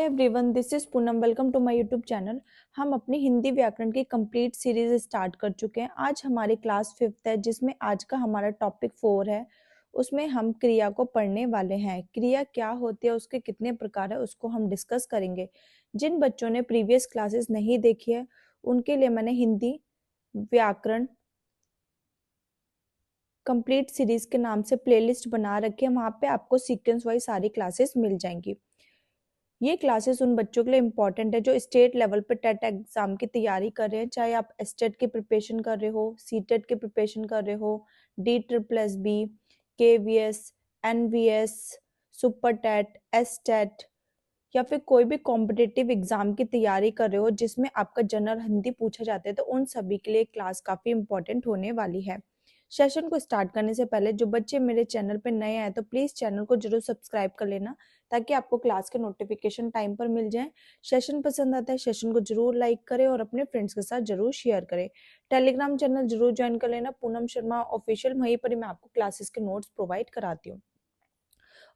Everyone, this is Poonam. Welcome to my YouTube channel. हम अपनी हिंदी व्याकरण की कंप्लीट सीरीज स्टार्ट कर चुके हैं। आज हमारी क्लास 5th है, जिसमें आज का हमारा टॉपिक 4 है। उसमें हम क्रिया को पढ़ने वाले हैं। क्रिया क्या होती है, उसके कितने प्रकार है, उसको हम डिस्कस करेंगे। जिन बच्चों ने प्रीवियस क्लासेस नहीं देखी है, उनके लिए मैंने हिंदी व्याकरण कंप्लीट सीरीज के नाम से प्लेलिस्ट बना रखी है। वहां पे आपको सीक्वेंस वाइज सारी क्लासेस मिल जाएंगी। ये क्लासेस उन बच्चों के लिए इम्पॉर्टेंट है जो स्टेट लेवल पे टेट एग्जाम की तैयारी कर रहे हैं, चाहे आप एसटेट की प्रिपरेशन कर रहे हो, सीटेट की प्रिपरेशन कर रहे हो, D++B, KVS, NVS, super TET, STET, या फिर कोई भी कॉम्पिटिटिव एग्जाम की तैयारी कर रहे हो जिसमें आपका जनरल हिंदी पूछा जाता है, तो उन सभी के लिए क्लास काफी इंपॉर्टेंट होने वाली है। सेशन को स्टार्ट करने से पहले जो बच्चे मेरे चैनल पे नए आए तो प्लीज चैनल को जरूर सब्सक्राइब कर लेना, ताकि आपको क्लास के नोटिफिकेशन टाइम पर मिल जाए। सेशन पसंद आता है, सेशन को जरूर लाइक करें और अपने फ्रेंड्स के साथ जरूर शेयर करें। टेलीग्राम चैनल जरूर ज्वाइन कर लेना, पूनम शर्मा ऑफिशियल। वहीं पर मैं आपको क्लासेस के नोट्स प्रोवाइड कराती हूँ।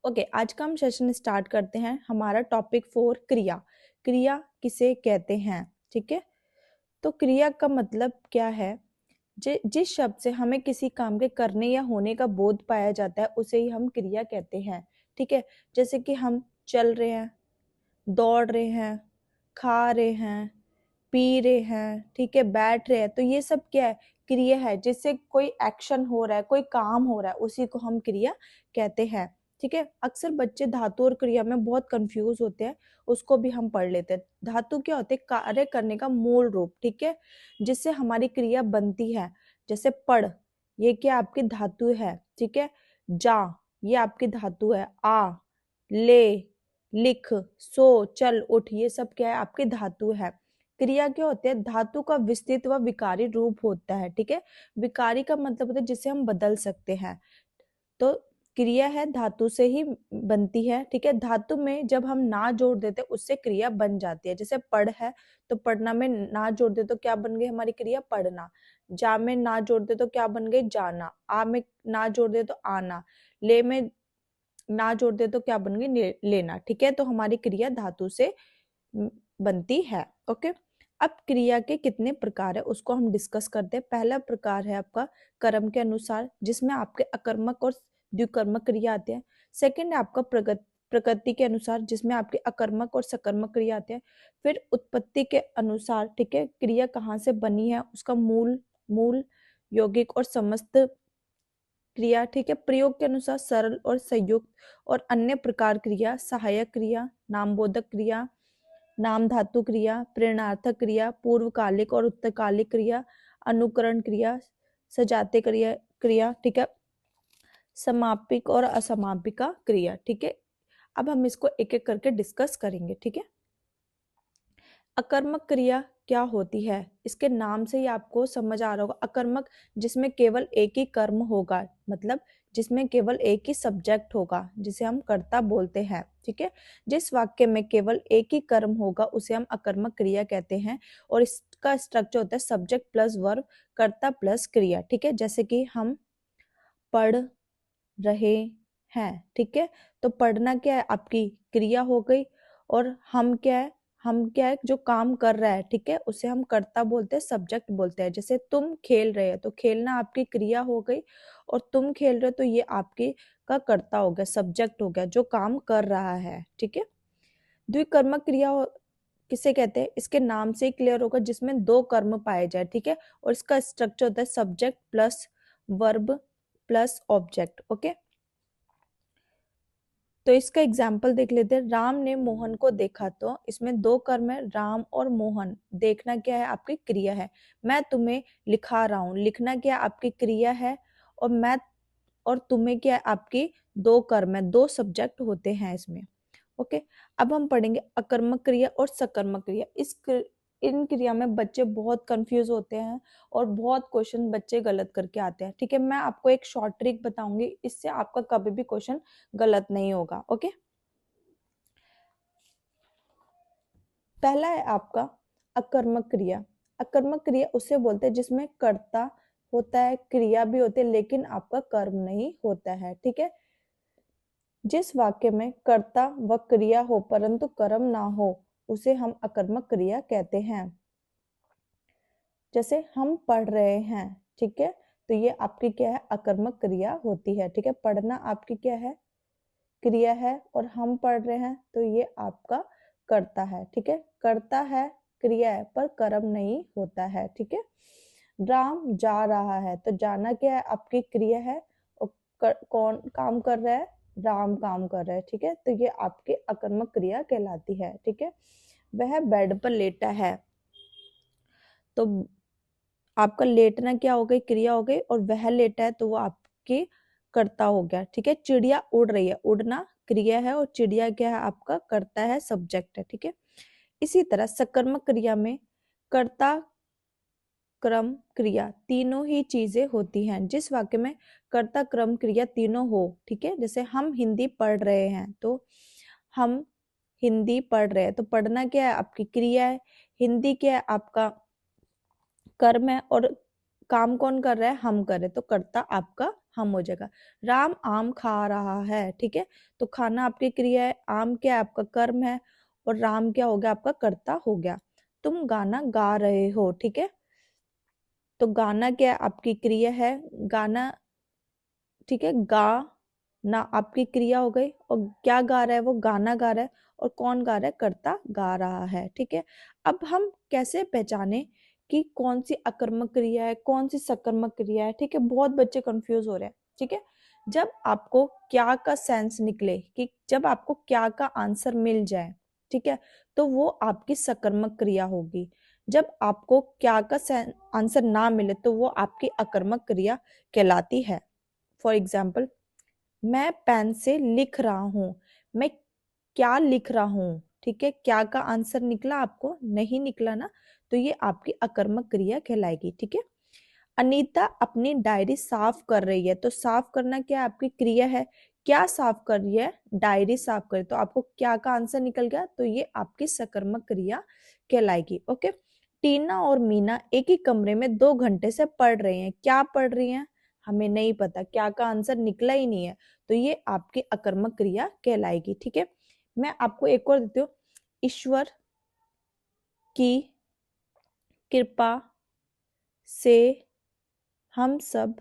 ओके, आज का हम सेशन स्टार्ट करते हैं। हमारा टॉपिक 4 क्रिया। क्रिया किसे कहते हैं? ठीक है, तो क्रिया का मतलब क्या है? जिस शब्द से हमें किसी काम के करने या होने का बोध पाया जाता है, उसे ही हम क्रिया कहते हैं। ठीक है, जैसे कि हम चल रहे हैं, दौड़ रहे हैं, खा रहे हैं, पी रहे हैं, ठीक है, बैठ रहे हैं, तो ये सब क्या है? क्रिया है। जिससे कोई एक्शन हो रहा है, कोई काम हो रहा है, उसी को हम क्रिया कहते हैं। ठीक है, अक्सर बच्चे धातु और क्रिया में बहुत कंफ्यूज होते हैं, उसको भी हम पढ़ लेते हैं। धातु क्या होते हैं? कार्य करने का मूल रूप, ठीक है, जिससे हमारी क्रिया बनती है। जैसे पढ़, ये क्या आपकी धातु है। ठीक है, जा, ये आपकी धातु है। आ, ले, लिख, सो, चल, उठ, ये सब क्या है? आपकी धातु है। क्रिया क्या होती है? धातु का विस्तृत व विकारी रूप होता है। ठीक है, विकारी का मतलब होता है जिसे हम बदल सकते हैं। तो क्रिया है धातु से ही बनती है। ठीक है, धातु में जब हम ना जोड़ देते उससे क्रिया बन जाती है। जैसे पढ़ है, तो पढ़ना में ना जोड़ दे तो क्या बन गई हमारी क्रिया? पढ़ना। जा में ना जोड़ दे तो क्या बन गई? जाना। आ में ना जोड़ दे तो आना। ले में ना जोड़ दे तो क्या बन गई? लेना। ठीक है, तो हमारी क्रिया धातु से बनती है। ओके, अब क्रिया के कितने प्रकार है उसको हम डिस्कस करते हैं। पहला प्रकार है आपका कर्म के अनुसार, जिसमें आपके अकर्मक और द्विकर्मक क्रिया आते हैं। सेकंड है आपका प्रकृति के अनुसार, जिसमें आपके अकर्मक और सकर्मक क्रिया आते हैं। फिर उत्पत्ति के अनुसार, ठीक है, क्रिया कहाँ से बनी है, उसका मूल, यौगिक और समस्त क्रिया। ठीक है, प्रयोग के अनुसार सरल और संयुक्त और अन्य प्रकार क्रिया, सहायक क्रिया, नामबोधक क्रिया, नाम धातु क्रिया, प्रेरणार्थक क्रिया, पूर्वकालिक और उत्तरकालिक क्रिया, अनुकरण क्रिया, सजाते क्रिया, ठीक है, समापिक और असमापिका क्रिया। ठीक है, अब हम इसको एक एक करके डिस्कस करेंगे। ठीक है, अकर्मक क्रिया क्या होती है? इसके नाम से ही आपको समझ आ रहा होगा। अकर्मक, जिसमें केवल एक ही कर्म होगा, मतलब जिसमें केवल एक ही सब्जेक्ट होगा, जिसे हम कर्ता बोलते हैं। ठीक है, जिस वाक्य में केवल एक ही कर्म होगा उसे हम अकर्मक क्रिया कहते हैं। और इसका स्ट्रक्चर होता है सब्जेक्ट प्लस वर्ब, कर्ता प्लस क्रिया। ठीक है, जैसे कि हम पढ़ रहे हैं। ठीक है, तो पढ़ना क्या है? आपकी क्रिया हो गई। और हम क्या है? हम क्या है? जो काम कर रहा है, ठीक है, उसे हम कर्ता बोलते हैं, सब्जेक्ट बोलते हैं। जैसे तुम खेल रहे हो, तो खेलना आपकी क्रिया हो गई, और तुम खेल रहे हो तो ये आपकी का कर्ता हो गया, सब्जेक्ट हो गया, जो काम कर रहा है। ठीक है, द्विकर्मक क्रिया किसे कहते हैं? इसके नाम से ही क्लियर होगा, जिसमें दो कर्म पाए जाए। ठीक है, और इसका स्ट्रक्चर होता है subject plus verb plus object. Okay, तो इसका एग्जाम्पल देख लेते हैं। राम ने मोहन को देखा, तो इसमें दो कर्म है, राम और मोहन। देखना क्या है? आपकी क्रिया है। मैं तुम्हें लिखा रहा हूँ, लिखना क्या आपकी क्रिया है। और मैं और तुम्हें क्या है? आपकी दो कर्म है, दो सब्जेक्ट होते हैं इसमें। ओके, अब हम पढ़ेंगे अकर्मक क्रिया और सकर्मक क्रिया। इन क्रिया में बच्चे बहुत कंफ्यूज होते हैं और बहुत क्वेश्चन बच्चे गलत करके आते हैं। ठीक है, मैं आपको एक शॉर्ट ट्रिक बताऊंगी, इससे आपका कभी भी क्वेश्चन गलत नहीं होगा। ओके, पहला है आपका अकर्मक क्रिया। अकर्मक क्रिया उसे बोलते हैं जिसमें कर्ता होता है, क्रिया भी होती है, लेकिन आपका कर्म नहीं होता है। ठीक है, जिस वाक्य में कर्ता व क्रिया हो परंतु कर्म ना हो उसे हम अकर्मक क्रिया कहते हैं। जैसे हम पढ़ रहे हैं, ठीक है, तो ये आपकी क्या है, अकर्मक क्रिया होती है। ठीक है, पढ़ना आपकी क्या है, क्रिया है, और हम पढ़ रहे हैं तो ये आपका कर्ता है। ठीक है, कर्ता है, क्रिया है, पर कर्म नहीं होता है। ठीक है, राम जा रहा है तो जाना क्या है, आपकी क्रिया है, और कौन काम कर रहा है, राम काम कर रहा है। ठीक है, तो ये आपकी अकर्मक क्रिया कहलाती है। ठीक है, वह बेड पर लेटा है, तो आपका लेटना क्या हो गई, क्रिया हो गई, और वह लेटा है तो वो आपकी कर्ता हो गया। ठीक है, चिड़िया उड़ रही है, उड़ना क्रिया है, और चिड़िया क्या है, आपका कर्ता है, सब्जेक्ट है। ठीक है, इसी तरह सकर्मक क्रिया में कर्ता क्रम क्रिया तीनों ही चीजें होती हैं। जिस वाक्य में कर्ता क्रम क्रिया तीनों हो, ठीक है, जैसे हम हिंदी पढ़ रहे हैं, तो हम हिंदी पढ़ रहे हैं, तो पढ़ना क्या है, आपकी क्रिया है, हिंदी क्या है, आपका कर्म है, और काम कौन कर रहा है, हम कर रहे हैं, तो कर्ता आपका हम हो जाएगा। राम आम खा रहा है, ठीक है, तो खाना आपकी क्रिया है, आम क्या है, आपका कर्म है, और राम क्या हो गया, आपका कर्ता हो गया। तुम गाना गा रहे हो, ठीक है, तो गाना क्या है, आपकी क्रिया है, गाना, ठीक है, गा ना आपकी क्रिया हो गई, और क्या गा रहा है, वो गाना गा रहा है, और कौन गा रहा है, कर्ता गा रहा है। ठीक है, अब हम कैसे पहचाने कि कौन सी अकर्मक क्रिया है, कौन सी सकर्मक क्रिया है। ठीक है, बहुत बच्चे कंफ्यूज हो रहे हैं। ठीक है, जब आपको क्या का सेंस निकले, कि जब आपको क्या का आंसर मिल जाए, ठीक है, तो वो आपकी सकर्मक क्रिया होगी। जब आपको क्या का आंसर ना मिले तो वो आपकी अकर्मक क्रिया कहलाती है। फॉर एग्जाम्पल, मैं पेन से लिख रहा हूं, मैं क्या लिख रहा हूं, ठीक है, क्या का आंसर निकला, आपको नहीं निकला ना, तो ये आपकी अकर्मक क्रिया कहलाएगी। ठीक है, अनीता अपनी डायरी साफ कर रही है, तो साफ करना क्या है, आपकी क्रिया है, क्या साफ कर रही है, डायरी साफ कर, तो आपको क्या का आंसर निकल गया, तो ये आपकी सकर्मक क्रिया कहलाएगी। ओके, टीना और मीना एक ही कमरे में 2 घंटे से पढ़ रही हैं, क्या पढ़ रही हैं, हमें नहीं पता, क्या का आंसर निकला ही नहीं है, तो ये आपकी अकर्मक क्रिया कहलाएगी। ठीक है, मैं आपको एक और देती हूँ, ईश्वर की कृपा से हम सब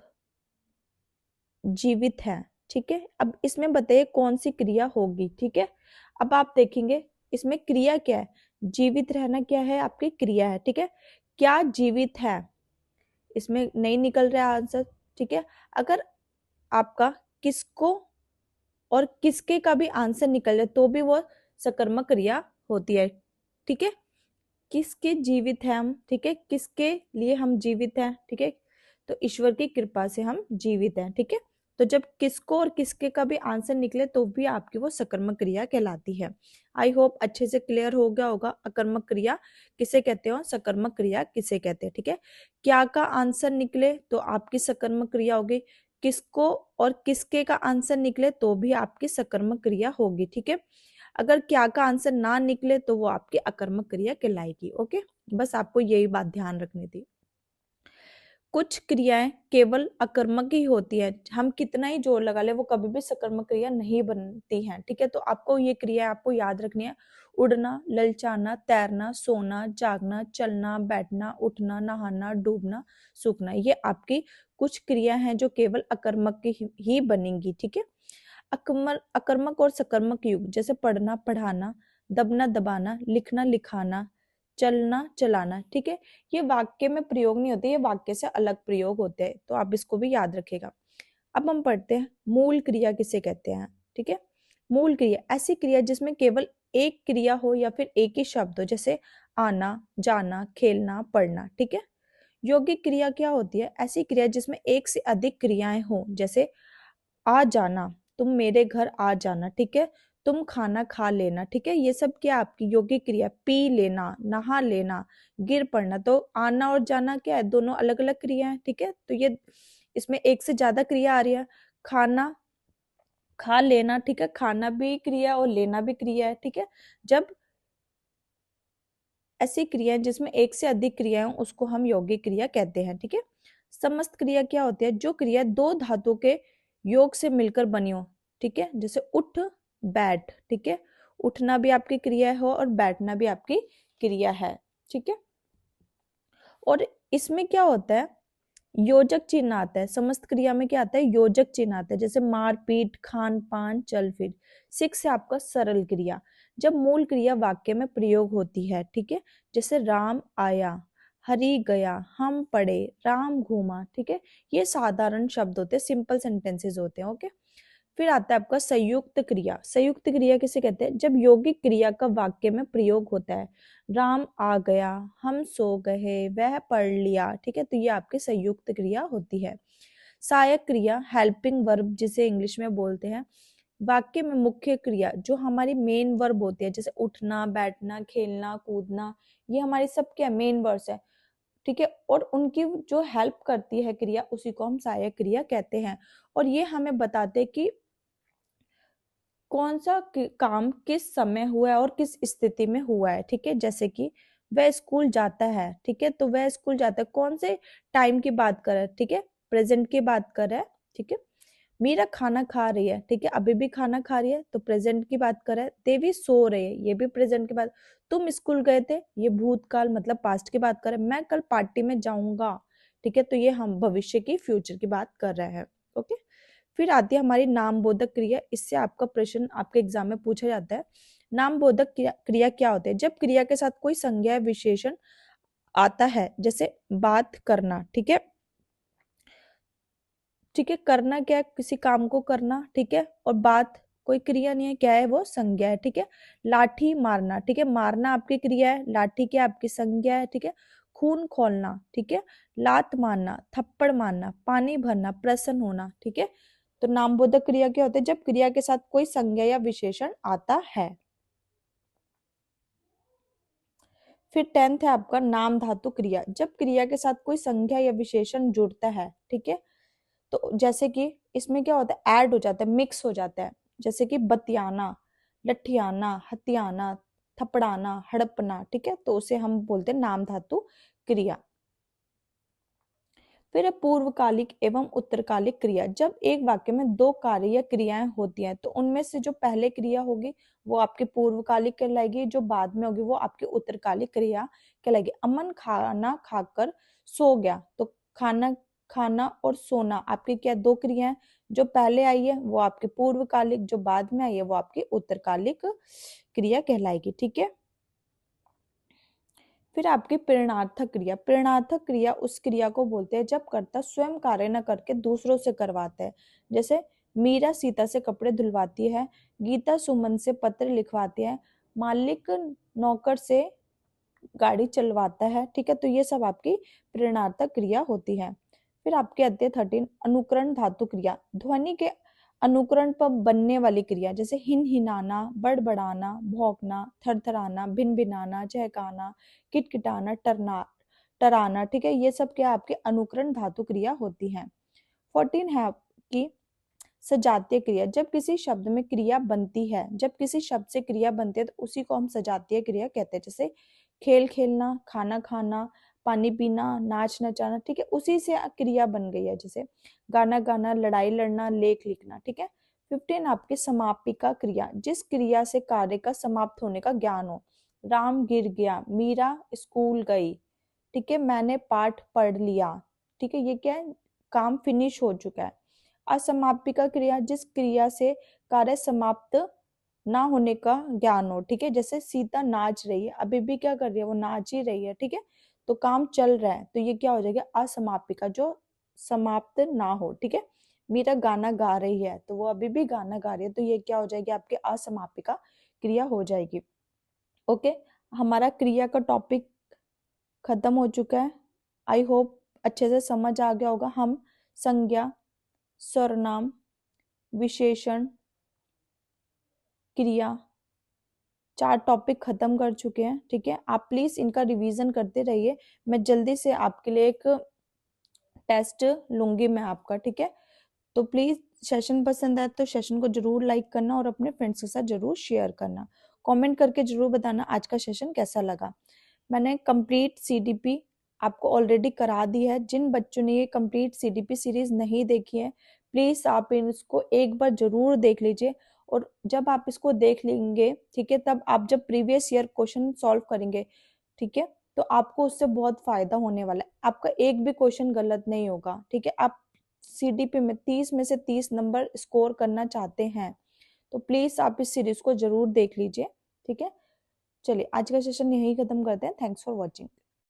जीवित हैं। ठीक है, अब इसमें बताइए कौन सी क्रिया होगी। ठीक है, अब आप देखेंगे इसमें क्रिया क्या है, जीवित रहना क्या है, आपकी क्रिया है। ठीक है, क्या जीवित है, इसमें नहीं निकल रहा आंसर। ठीक है, अगर आपका किसको और किसके का भी आंसर निकल जाए तो भी वो सकर्मक क्रिया होती है। ठीक है, किसके जीवित है हम, ठीक है, किसके लिए हम जीवित हैं, ठीक है, तो ईश्वर की कृपा से हम जीवित हैं। ठीक है, तो जब किसको और किसके का भी आंसर निकले तो भी आपकी वो सकर्मक क्रिया कहलाती है। आई होप अच्छे से क्लियर हो गया होगा, अकर्मक क्रिया किसे कहते हो, सकर्मक क्रिया किसे कहते हैं। ठीक है, क्या का आंसर निकले तो आपकी सकर्मक क्रिया होगी, किसको और किसके का आंसर निकले तो भी आपकी सकर्मक क्रिया होगी। ठीक है, अगर क्या का आंसर ना निकले तो वो आपकी अकर्मक क्रिया कहलाएगी। ओके, बस आपको यही बात ध्यान रखनी थी। कुछ क्रियाएं केवल अकर्मक ही होती है, हम कितना ही जोर लगा ले वो कभी भी सकर्मक क्रिया नहीं बनती हैं। ठीक है, तो आपको ये क्रिया आपको याद रखनी है, उड़ना, ललचाना, तैरना, सोना, जागना, चलना, बैठना, उठना, नहाना, डूबना, सूखना, ये आपकी कुछ क्रिया हैं जो केवल अकर्मक की ही बनेंगी। ठीक है, अकर्मक और सकर्मक युग, जैसे पढ़ना, पढ़ाना, दबना, दबाना, लिखना, लिखाना, चलना, चलाना, ठीक है, ये वाक्य में प्रयोग नहीं होते, ये वाक्य से अलग प्रयोग होते हैं, तो आप इसको भी याद रखेगा। अब हम पढ़ते हैं मूल क्रिया किसे कहते हैं। ठीक है, मूल क्रिया ऐसी क्रिया जिसमें केवल एक क्रिया हो या फिर एक ही शब्द हो, जैसे आना, जाना, खेलना, पढ़ना। ठीक है, यौगिक क्रिया क्या होती है, ऐसी क्रिया जिसमें एक से अधिक क्रियाएं हो, जैसे आ जाना, तुम मेरे घर आ जाना, ठीक है, तुम खाना खा लेना। ठीक है, ये सब क्या आपकी यौगिक क्रिया, पी लेना, नहा लेना, गिर पड़ना, तो आना और जाना क्या है, दोनों अलग अलग क्रिया है। ठीक है, तो ये इसमें एक से ज्यादा क्रिया आ रही है, खाना, खा लेना, ठीक है, खाना भी क्रिया और लेना भी क्रिया है। ठीक है, जब ऐसी क्रिया जिसमें एक से अधिक क्रियाएं उसको हम यौगिक क्रिया कहते हैं। ठीक है, समस्त क्रिया क्या होती है, जो क्रिया दो धातु के योग से मिलकर बनी हो। ठीक है, जैसे उठ बैठ, ठीक है, उठना भी आपकी क्रिया है और बैठना भी आपकी क्रिया है, ठीक है। और इसमें क्या होता है, योजक चिन्ह आता है, समस्त क्रिया में क्या आता है, योजक चिन्ह आता है, जैसे मार पीट, खान पान, चल फिर। 6 है आपका सरल क्रिया, जब मूल क्रिया वाक्य में प्रयोग होती है, ठीक है, जैसे राम आया, हरि गया, हम पढ़े, राम घूमा, ठीक है, ये साधारण शब्द होते हैं, सिंपल सेंटेंसेस होते हैं, ओके। फिर आता है आपका संयुक्त क्रिया। संयुक्त क्रिया किसे कहते हैं, जब यौगिक क्रिया का वाक्य में प्रयोग होता है, राम आ गया, हम सो गए, वह पढ़ लिया, ठीक है, तो ये आपकी संयुक्त क्रिया होती है। सहायक क्रिया, हेल्पिंग वर्ब जिसे इंग्लिश में बोलते हैं, वाक्य में मुख्य क्रिया जो हमारी मेन वर्ब होती है, जैसे उठना, बैठना, खेलना, कूदना, ये हमारी सब क्या मेन वर्ब्स है, ठीक है, और उनकी जो हेल्प करती है क्रिया, उसी को हम सहायक क्रिया कहते हैं। और ये हमें बताते हैं कि कौन सा काम किस समय हुआ है और किस स्थिति में हुआ है, ठीक है, जैसे कि वह स्कूल जाता है, ठीक है, तो वह स्कूल जाता है कौन से टाइम की बात कर रहा है, ठीक है, प्रेजेंट की बात कर रहा है, ठीक है। मीरा खाना खा रही है, ठीक है, अभी भी खाना खा रही है, तो प्रेजेंट की बात कर रहा है। देवी सो रही है, ये भी प्रेजेंट की बात। तुम स्कूल गए थे, ये भूतकाल मतलब पास्ट की बात कर रहे हैं। मैं कल पार्टी में जाऊंगा, ठीक है, तो ये हम भविष्य की, फ्यूचर की बात कर रहे हैं, ओके। फिर आती है हमारी नामबोधक क्रिया। इससे आपका प्रश्न आपके एग्जाम में पूछा जाता है। नामबोधक क्रिया क्या होते हैं, जब क्रिया के साथ कोई संज्ञा विशेषण आता है, जैसे बात करना, ठीक है, ठीक है, करना क्या है, किसी काम को करना, ठीक है, और बात कोई क्रिया नहीं है, क्या है, वो संज्ञा है, ठीक है। लाठी मारना, ठीक है, मारना आपकी क्रिया है, लाठी क्या आपकी संज्ञा है, ठीक है। खून खोलना, ठीक है, लात मारना, थप्पड़ मारना, पानी भरना, प्रसन्न होना, ठीक है। तो नामबोधक क्रिया क्या होता है, जब क्रिया के साथ कोई संज्ञा या विशेषण आता है। फिर 10th है आपका नाम धातु क्रिया, जब क्रिया के साथ कोई संज्ञा या विशेषण जुड़ता है, ठीक है, तो जैसे कि इसमें क्या होता है, ऐड हो जाता है, मिक्स हो जाता है, जैसे कि बतियाना, लठियाना, हथियाना, थपड़ाना, हड़पना, ठीक है, तो उसे हम बोलते हैं नाम धातु क्रिया। फिर है पूर्वकालिक एवं उत्तरकालिक क्रिया, जब एक वाक्य में दो कार्य या क्रियाएं होती हैं, तो उनमें से जो पहले क्रिया होगी वो आपकी पूर्वकालिक कहलाएगी, जो बाद में होगी वो आपकी उत्तरकालिक क्रिया कहलाएगी। अमन खाना खाकर सो गया, तो खाना खाना और सोना आपकी क्या दो क्रियाएं, जो पहले आई है वो आपकी पूर्वकालिक, जो बाद में आई है वो आपकी उत्तरकालिक क्रिया कहलाएगी, ठीक है। फिर आपकी प्रेरणार्थक क्रिया। प्रेरणार्थक क्रिया उस क्रिया को बोलते हैं जब कर्ता स्वयं कार्य न करके दूसरों से करवाता है, जैसे मीरा सीता से कपड़े धुलवाती है, गीता सुमन से पत्र लिखवाती है, मालिक नौकर से गाड़ी चलवाता है, ठीक है, तो ये सब आपकी प्रेरणार्थक क्रिया होती है। फिर आपके अध्याय 13 अनुकरण धातु क्रिया, ध्वनि के अनुकरण पर बनने वाली क्रिया, जैसे हिन हिनाना, बड़बड़ाना, भौंकना, थरथराना, भिन भिनाना, चहकाना, किटकिटाना, टरना टराना, ठीक है, ये सब क्या आपके अनुकरण धातु क्रिया होती है। 14 है आपकी सजातीय क्रिया, जब किसी शब्द में क्रिया बनती है, जब किसी शब्द से क्रिया बनती है तो उसी को हम सजातीय क्रिया कहते हैं, जैसे खेल खेलना, खाना खाना, पानी पीना, नाच नचाना, ठीक है, उसी से क्रिया बन गई है, जैसे गाना गाना, लड़ाई लड़ना, लेख लिखना, ठीक है। 15 आपकी समापिका क्रिया, जिस क्रिया से कार्य का समाप्त होने का ज्ञान हो, राम गिर गया, मीरा स्कूल गई, ठीक है, मैंने पाठ पढ़ लिया, ठीक है, ये क्या है, काम फिनिश हो चुका है। असमापिका क्रिया, जिस क्रिया से कार्य समाप्त ना होने का ज्ञान हो, ठीक है, जैसे सीता नाच रही है, अभी भी क्या कर रही है, वो नाच ही रही है, ठीक है, तो काम चल रहा है, तो ये क्या हो जाएगा, असमापिका, जो समाप्त ना हो, ठीक है। मीरा गाना गा रही है, तो वो अभी भी गाना गा रही है, तो ये क्या हो जाएगी, आपके असमापिका क्रिया हो जाएगी, ओके। हमारा क्रिया का टॉपिक खत्म हो चुका है। आई होप अच्छे से समझ आ गया होगा। हम संज्ञा, सर्वनाम, विशेषण, क्रिया, 4 टॉपिक खत्म कर चुके हैं, ठीक है। आप प्लीज इनका रिवीजन करते रहिए, मैं जल्दी से आपके लिए एक टेस्ट लूंगी मैं आपका, ठीक है। तो प्लीज सेशन पसंद आए तो सेशन को जरूर लाइक करना और अपने फ्रेंड्स के साथ जरूर शेयर करना। कमेंट करके जरूर बताना आज का सेशन कैसा लगा। मैंने कंप्लीट सीडीपी आपको ऑलरेडी करा दी है। जिन बच्चों ने ये कंप्लीट सीडीपी सीरीज नहीं देखी है, प्लीज आप इसको एक बार जरूर देख लीजिए। और जब आप इसको देख लेंगे, ठीक है, तब आप जब प्रीवियस ईयर क्वेश्चन सॉल्व करेंगे, ठीक है, तो आपको उससे बहुत फायदा होने वाला है। आपका एक भी क्वेश्चन गलत नहीं होगा, ठीक है। आप सीडीपी में 30 में से 30 नंबर स्कोर करना चाहते हैं तो प्लीज आप इस सीरीज को जरूर देख लीजिए, ठीक है। चलिए आज का सेशन यही खत्म करते हैं। Thanks for watching.